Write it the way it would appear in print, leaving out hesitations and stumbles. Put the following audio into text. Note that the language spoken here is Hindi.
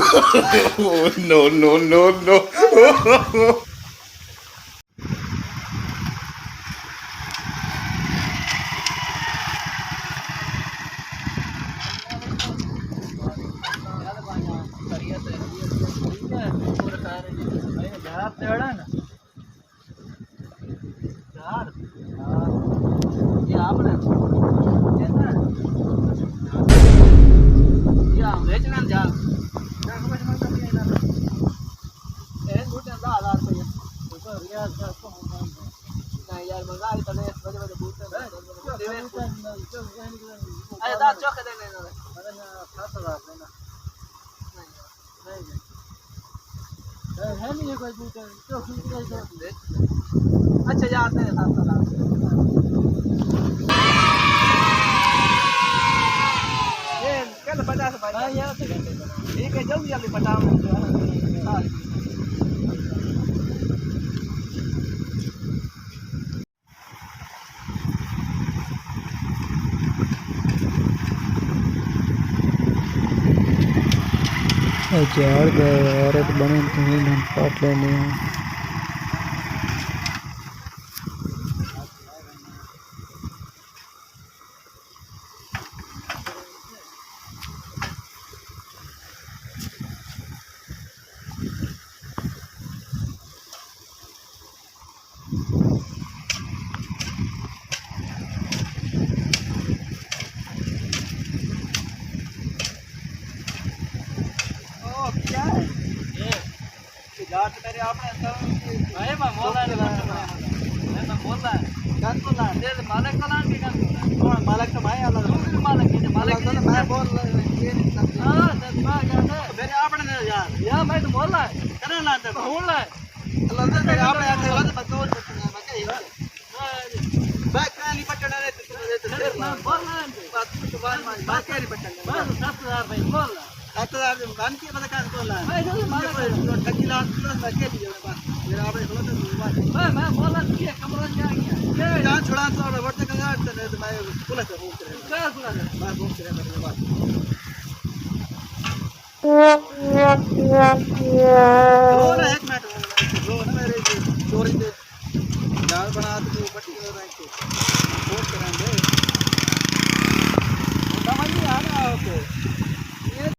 Oh, no, no, no, no. अच्छा याद नहीं था ये कल 50 ठीक है जल्दी जल्दी पटाओ झाड़ गए औरत बने तुम्हें पाट लेने तेरे आपने भाई मैं मोला मैं मोला कान बोला तेरे मालक का नाम भी कौन मालक तो भाई अलग मालक है मालक तो मैं बोल हां तो मैं जाने मेरे आपने यार या मैं तो बोल रहा है करे ना तो बोल रहा है अल्लाह तो मेरे आपने आके वाला बतौर मैं कही बात नहीं पटना रे मैं बोल रहा है बात तो बात क्या नहीं पटना बस 10000 भाई बोल रहा 7000 मान के बता कान बोल रहा है भाई मालक ठकीला मैं के लिए मेरा आपने बोला मैं बोला ये कमरा क्या गया ये जान छुड़ा तो वर्त का तो मैं बोला था बोल रहा क्या बोला मैं बोल रहा मेरे बात रो ना एक मिनट रो ना मेरे चोरी दे जाल बना तो पट्टी कर रहे हैं फोन करेंगे समझ नहीं आ रहा आपको